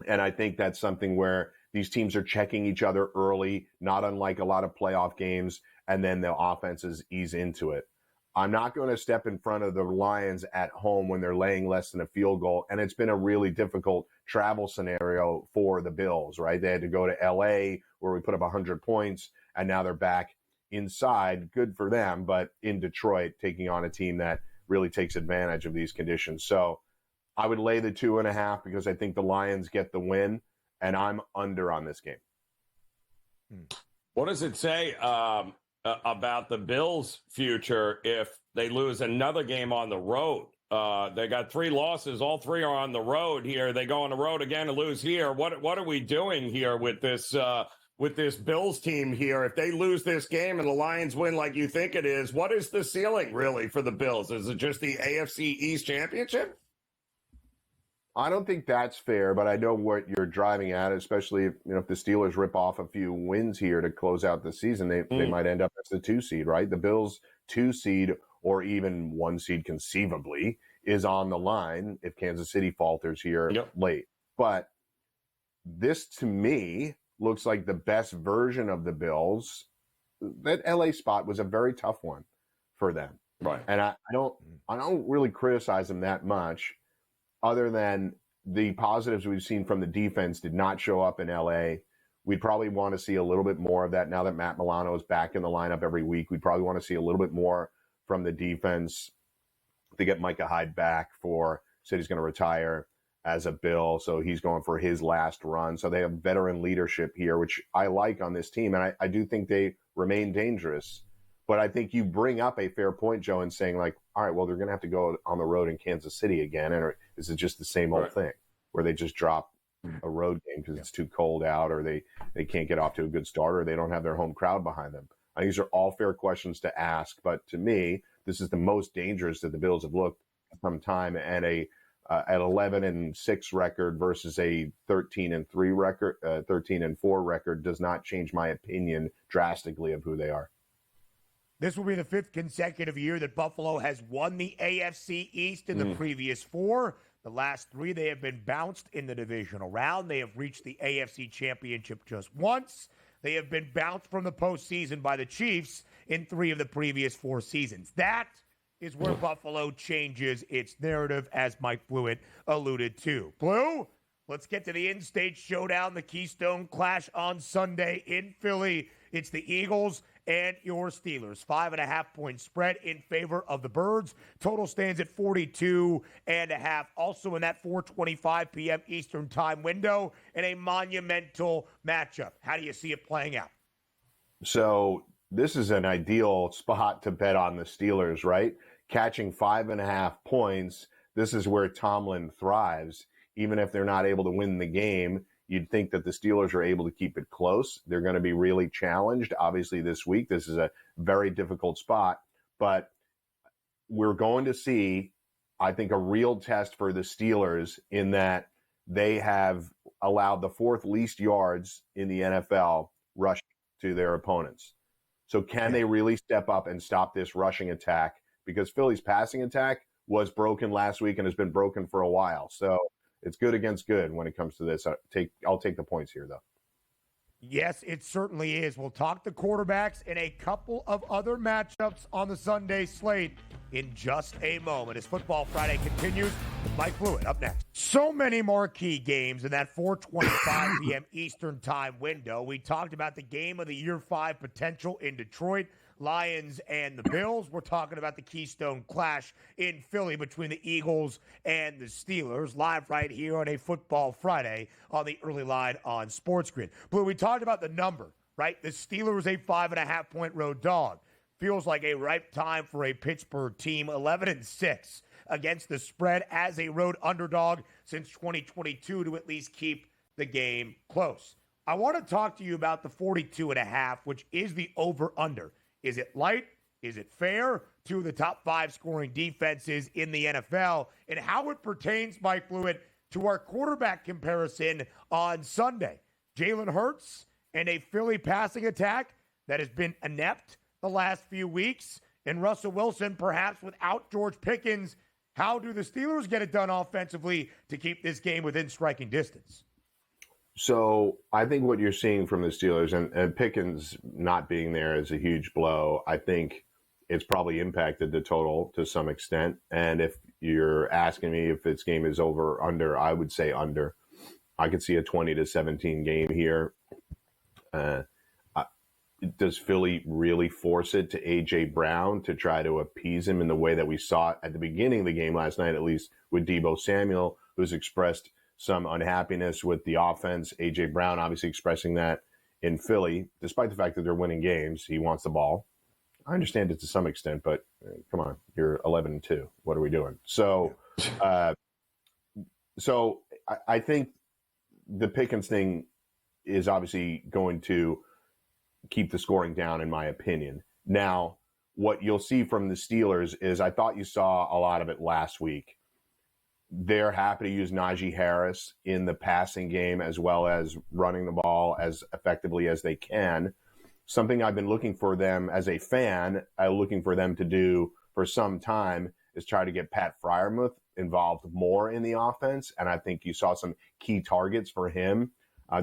And I think that's something where these teams are checking each other early, not unlike a lot of playoff games, and then the offenses ease into it. I'm not going to step in front of the Lions at home when they're laying less than a field goal, and it's been a really difficult travel scenario for the Bills, right? They had to go to L.A. where we put up 100 points, and now they're back inside. Good for them, but in Detroit, taking on a team that really takes advantage of these conditions. So I would lay the 2.5 because I think the Lions get the win, and I'm under on this game. What does it say about the Bills' future if they lose another game on the road? They got 3 losses. All 3 are on the road here. They go on the road again and lose here. What are we doing here with this Bills team here? If they lose this game and the Lions win like you think it is, what is the ceiling really for the Bills? Is it just the AFC East Championship? I don't think that's fair, but I know what you're driving at, especially if the Steelers rip off a few wins here to close out the season. They might end up as the 2 seed, right? The Bills 2 seed or even 1 seed conceivably is on the line if Kansas City falters here late. But this, to me, looks like the best version of the Bills. That LA spot was a very tough one for them. Right. And I don't really criticize them that much, other than the positives we've seen from the defense did not show up in LA. We'd probably want to see a little bit more of that now that Matt Milano is back in the lineup every week. We'd probably want to see a little bit more from the defense. They get Micah Hyde back said he's going to retire as a Bill, so he's going for his last run. So they have veteran leadership here, which I like on this team, and I do think they remain dangerous. But I think you bring up a fair point, Joe, in saying, like, all right, well, they're going to have to go on the road in Kansas City again, and is it just the same old thing where they just drop a road game because it's too cold out, or they can't get off to a good start, or they don't have their home crowd behind them? These are all fair questions to ask, but to me, this is the most dangerous that the Bills have looked some time, and at 11-6 record versus a 13-3 record, 13-4 record does not change my opinion drastically of who they are. This will be the 5th consecutive year that Buffalo has won the AFC East in the previous 4. The last 3, they have been bounced in the divisional round. They have reached the AFC Championship just once. They have been bounced from the postseason by the Chiefs in 3 of the previous 4 seasons. That is where Buffalo changes its narrative, as Mike Blewett alluded to. Blue, let's get to the in-state showdown, the Keystone Clash on Sunday in Philly. It's the Eagles and your Steelers. 5.5-point spread in favor of the Birds. Total stands at 42.5. Also in that 4:25 p.m. Eastern time window, in a monumental matchup. How do you see it playing out? So this is an ideal spot to bet on the Steelers, right? Catching 5.5 points. This is where Tomlin thrives. Even if they're not able to win the game, you'd think that the Steelers are able to keep it close. They're going to be really challenged, obviously, this week. This is a very difficult spot. But we're going to see, I think, a real test for the Steelers in that they have allowed the 4th least yards in the NFL rushing to their opponents. So can they really step up and stop this rushing attack? Because Philly's passing attack was broken last week and has been broken for a while. So it's good against good when it comes to this. I'll take the points here, though. Yes, it certainly is. We'll talk the quarterbacks and a couple of other matchups on the Sunday slate in just a moment as Football Friday continues with Mike Blewett up next. So many marquee games in that 4:25 p.m. Eastern time window. We talked about the game of the year 5 potential in Detroit, Lions and the Bills. We're talking about the Keystone Clash in Philly between the Eagles and the Steelers, live right here on a Football Friday on the early line on SportsGrid. Blue, we talked about the number, right? The Steelers a 5.5-point road dog. feels like a ripe time for a Pittsburgh team 11-6 against the spread as a road underdog since 2022 to at least keep the game close. I want to talk to you about the 42.5, which is the over-under. Is it light? Is it fair? Two of the top 5 scoring defenses in the NFL, and how it pertains, Mike Blewett, to our quarterback comparison on Sunday. Jalen Hurts and a Philly passing attack that has been inept the last few weeks, and Russell Wilson perhaps without George Pickens. How do the Steelers get it done offensively to keep this game within striking distance? So I think what you're seeing from the Steelers, and Pickens not being there is a huge blow. I think it's probably impacted the total to some extent. And if you're asking me if this game is over or under, I would say under. I could see a 20-17 game here. Does Philly really force it to A.J. Brown to try to appease him in the way that we saw at the beginning of the game last night, at least with Deebo Samuel, who's expressed some unhappiness with the offense? A.J. Brown obviously expressing that in Philly, despite the fact that they're winning games. He wants the ball. I understand it to some extent, but come on, you're 11-2. What are we doing? So I think the Pickens thing is obviously going to keep the scoring down, in my opinion. Now, what you'll see from the Steelers is, I thought you saw a lot of it last week. They're happy to use Najee Harris in the passing game as well as running the ball as effectively as they can. Something I've been looking for them as a fan, looking for them to do for some time, is try to get Pat Freiermuth involved more in the offense. And I think you saw some key targets for him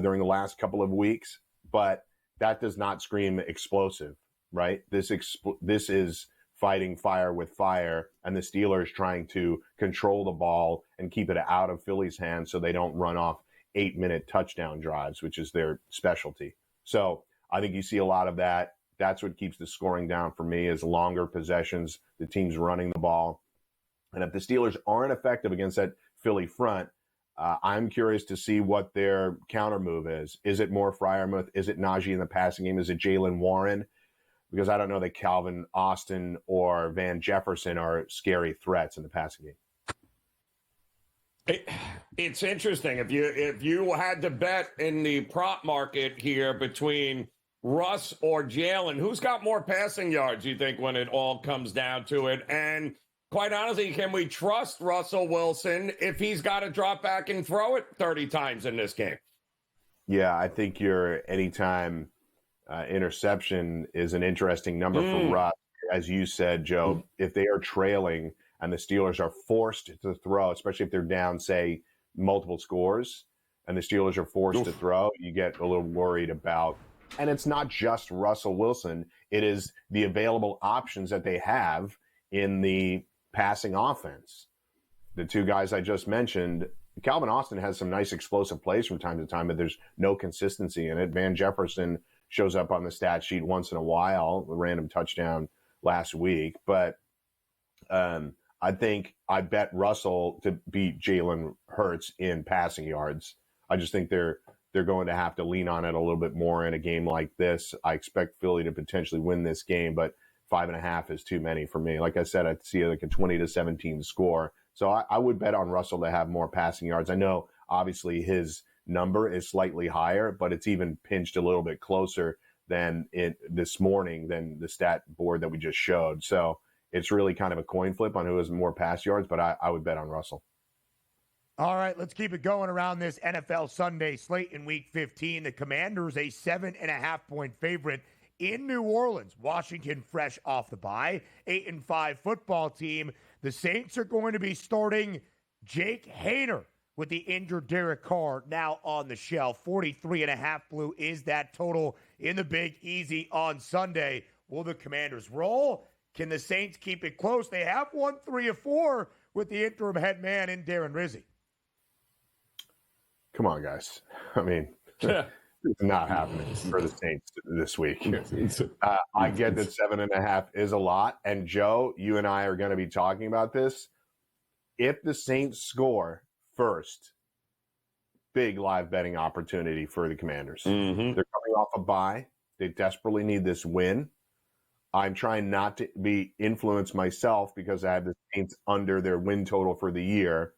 during the last couple of weeks. But that does not scream explosive, right? This is fighting fire with fire, and the Steelers trying to control the ball and keep it out of Philly's hands so they don't run off 8-minute touchdown drives, which is their specialty. So I think you see a lot of that. That's what keeps the scoring down for me, is longer possessions, the team's running the ball. And if the Steelers aren't effective against that Philly front, I'm curious to see what their counter move is. Is it more Freiermuth? Is it Najee in the passing game? Is it Jalen Warren? Because I don't know that Calvin Austin or Van Jefferson are scary threats in the passing game. It's interesting. If you had to bet in the prop market here between Russ or Jalen, who's got more passing yards, you think, when it all comes down to it? And quite honestly, can we trust Russell Wilson if he's got to drop back and throw it 30 times in this game? Yeah, I think your anytime interception is an interesting number for Russ. As you said, Joe, if they are trailing and the Steelers are forced to throw, especially if they're down, say, multiple scores, and the Steelers are forced to throw, you get a little worried about. And it's not just Russell Wilson. It is the available options that they have in the passing offense. The two guys I just mentioned, Calvin Austin has some nice explosive plays from time to time, but there's no consistency in it. Van Jefferson shows up on the stat sheet once in a while, a random touchdown last week. But I think I bet Russell to beat Jalen Hurts in passing yards. I just think they're going to have to lean on it a little bit more in a game like this. I expect Philly to potentially win this game, but 5.5 is too many for me. Like I said, I see like a 20-17 score. So I would bet on Russell to have more passing yards. I know obviously his number is slightly higher, but it's even pinched a little bit closer than this morning than the stat board that we just showed. So it's really kind of a coin flip on who has more pass yards, but I would bet on Russell. All right, let's keep it going around this NFL Sunday slate in Week 15. The Commanders, a 7.5-point favorite in New Orleans. Washington, fresh off the bye, 8-5 football team. The Saints are going to be starting Jake Haener with the injured Derek Carr now on the shelf. 43.5 blue is that total in the Big Easy on Sunday. Will the Commanders roll? Can the Saints keep it close? They have won 3 of 4 with the interim head man in Darren Rizzi. Come on, guys. I mean, it's not happening for the Saints this week. I get that 7.5 is a lot. And Joe, you and I are going to be talking about this. If the Saints score first, big live betting opportunity for the Commanders. They're coming off a bye. They desperately need this win. I'm trying not to be influenced myself because I have the Saints under their win total for the year,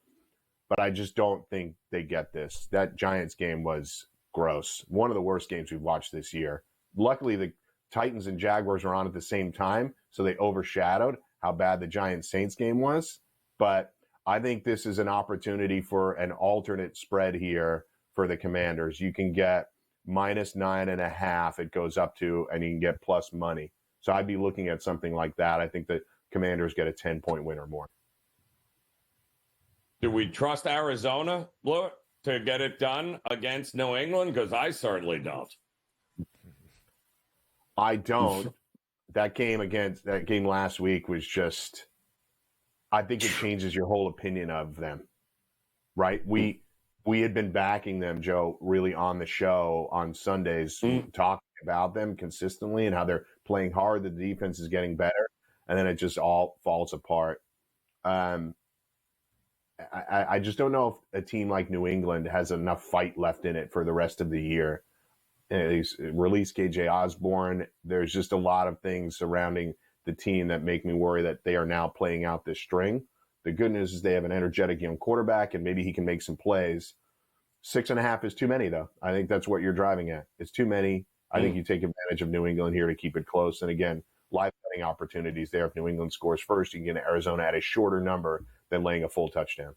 but I just don't think they get this. That Giants game was gross. One of the worst games we've watched this year. Luckily, the Titans and Jaguars were on at the same time, so they overshadowed how bad the Giants-Saints game was. But I think this is an opportunity for an alternate spread here for the Commanders. You can get -9.5 it goes up to, and you can get plus money. So I'd be looking at something like that. I think the Commanders get a 10-point win or more. Do we trust Arizona, Blewett, to get it done against New England? Because I certainly don't. I don't. That game last week was just, I think it changes your whole opinion of them, right? We had been backing them, Joe, really on the show on Sundays, talking about them consistently and how they're playing hard, the defense is getting better, and then it just all falls apart. I just don't know if a team like New England has enough fight left in it for the rest of the year. Release KJ Osborne. There's just a lot of things surrounding the team that make me worry that they are now playing out this string. The good news is they have an energetic young quarterback, and maybe he can make some plays. 6.5 is too many, though. I think that's what you're driving at. It's too many. I think you take advantage of New England here to keep it close. And again, live betting opportunities there. If New England scores first, you can get Arizona at a shorter number than laying a full touchdown.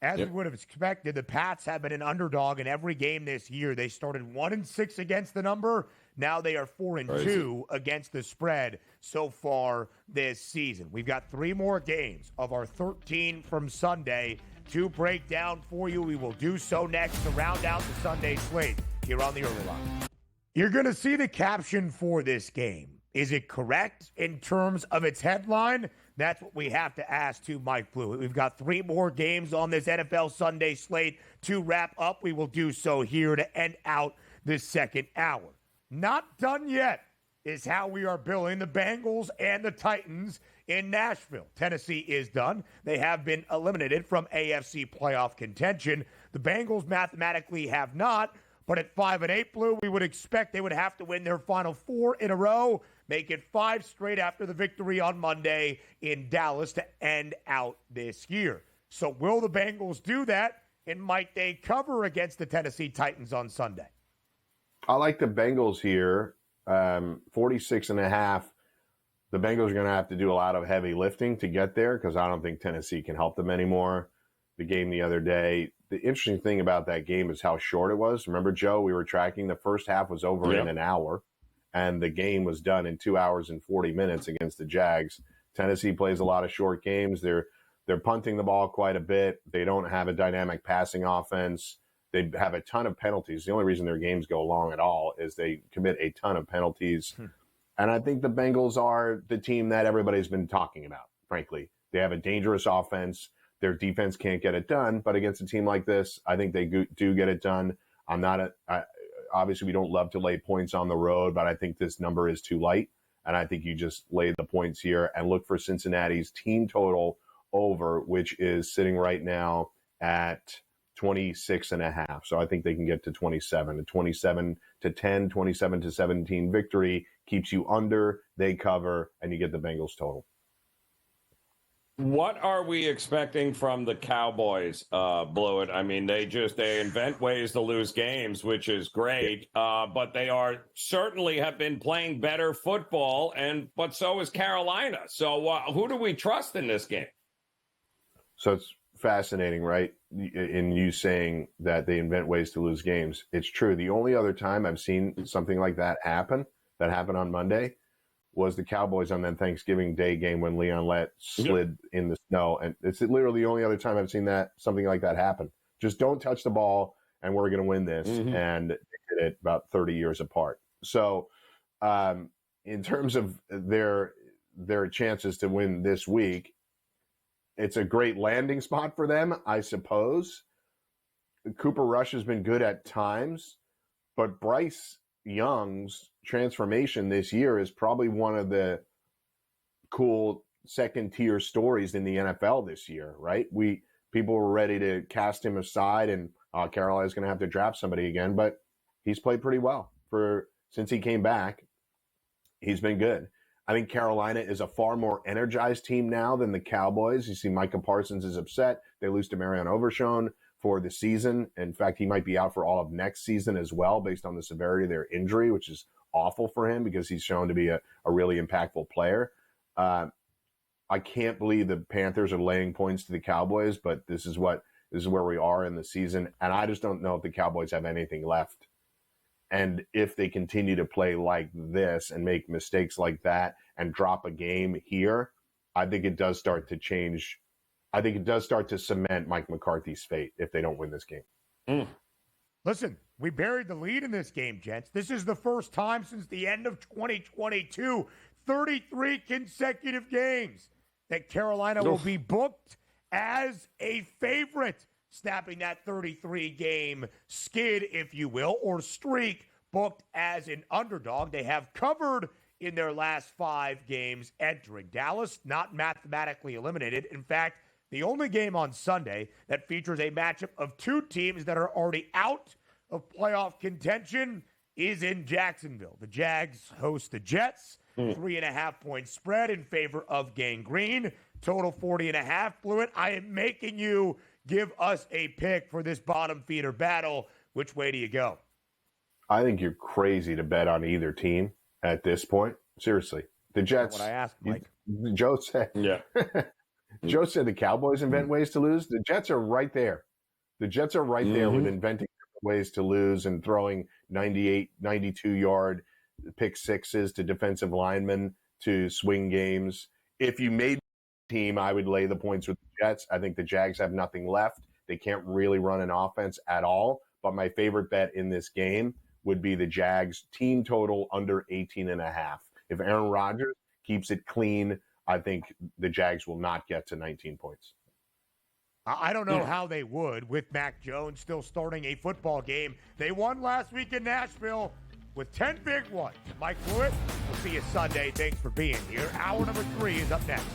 As we would have expected, the Pats have been an underdog in every game this year. They started 1-6 against the number. Now they are 4-2 against the spread so far this season. We've got 3 more games of our 13 from Sunday to break down for you. We will do so next to round out the Sunday slate here on the Early Line. You're going to see the caption for this game. Is it correct in terms of its headline? That's what we have to ask to Mike Blewett. We've got 3 more games on this NFL Sunday slate to wrap up. We will do so here to end out the second hour. Not done yet is how we are billing the Bengals and the Titans in Nashville. Tennessee is done. They have been eliminated from AFC playoff contention. The Bengals mathematically have not, but at 5-8, Blue, we would expect they would have to win their final 4 in a row, make it 5 straight after the victory on Monday in Dallas to end out this year. So will the Bengals do that, and might they cover against the Tennessee Titans on Sunday? I like the Bengals here, 46.5. The Bengals are going to have to do a lot of heavy lifting to get there because I don't think Tennessee can help them anymore. The game the other day, the interesting thing about that game is how short it was. Remember, Joe, we were tracking the first half was over in an hour, and the game was done in 2 hours and 40 minutes against the Jags. Tennessee plays a lot of short games. They're punting the ball quite a bit. They don't have a dynamic passing offense. They have a ton of penalties. The only reason their games go long at all is they commit a ton of penalties. And I think the Bengals are the team that everybody's been talking about, frankly. They have a dangerous offense. Their defense can't get it done. But against a team like this, I think they do get it done. Obviously, we don't love to lay points on the road, but I think this number is too light. And I think you just lay the points here and look for Cincinnati's team total over, which is sitting right now at 26.5. So I think they can get to 27. A 27-10, 27-17 victory keeps you under, they cover, and you get the Bengals total. What are we expecting from the Cowboys, Blewett? I mean, they invent ways to lose games, which is great, but they certainly have been playing better football, but so is Carolina. So who do we trust in this game? So it's fascinating, right? In you saying that they invent ways to lose games. It's true. The only other time I've seen something like that happened on Monday, was the Cowboys on that Thanksgiving Day game when Leon Lett slid in the snow. And it's literally the only other time I've seen something like that happen. Just don't touch the ball and we're going to win this. And they did it about 30 years apart. So in terms of their chances to win this week, it's a great landing spot for them, I suppose. Cooper Rush has been good at times, but Bryce Young's transformation this year is probably one of the cool second-tier stories in the NFL this year, right? People were ready to cast him aside, and Carolina's going to have to draft somebody again, but he's played pretty well since he came back. He's been good. I think Carolina is a far more energized team now than the Cowboys. You see Micah Parsons is upset. They lose to Marion Overshown for the season. In fact, he might be out for all of next season as well based on the severity of their injury, which is awful for him because he's shown to be a really impactful player. I can't believe the Panthers are laying points to the Cowboys, but this is where we are in the season. And I just don't know if the Cowboys have anything left. And if they continue to play like this and make mistakes like that and drop a game here, I think it does start to change. I think it does start to cement Mike McCarthy's fate if they don't win this game. Listen, we buried the lead in this game, gents. This is the first time since the end of 2022, 33 consecutive games, that Carolina will be booked as a favorite, snapping that 33-game skid, if you will, or streak, booked as an underdog. They have covered in their last 5 games entering. Dallas, not mathematically eliminated. In fact, the only game on Sunday that features a matchup of 2 teams that are already out of playoff contention is in Jacksonville. The Jags host the Jets. 3.5-point spread in favor of Gang Green. Total 40.5. Fluent, I am making you give us a pick for this bottom feeder battle. Which way do you go? I think you're crazy to bet on either team at this point. Seriously. The Jets. That's what I asked, Mike. Joe said. Yeah. Joe said the Cowboys invent ways to lose. The Jets are right there. The Jets are right there with inventing ways to lose and throwing 98, 92-yard pick sixes to defensive linemen to swing games. If you made the team, I would lay the points with the Jets. I think the Jags have nothing left. They can't really run an offense at all. But my favorite bet in this game would be the Jags team total under 18.5. If Aaron Rodgers keeps it clean, I think the Jags will not get to 19 points. I don't know how they would with Mac Jones still starting a football game. They won last week in Nashville with 10 big ones. Mike Fluid, we'll see you Sunday. Thanks for being here. Hour number 3 is up next.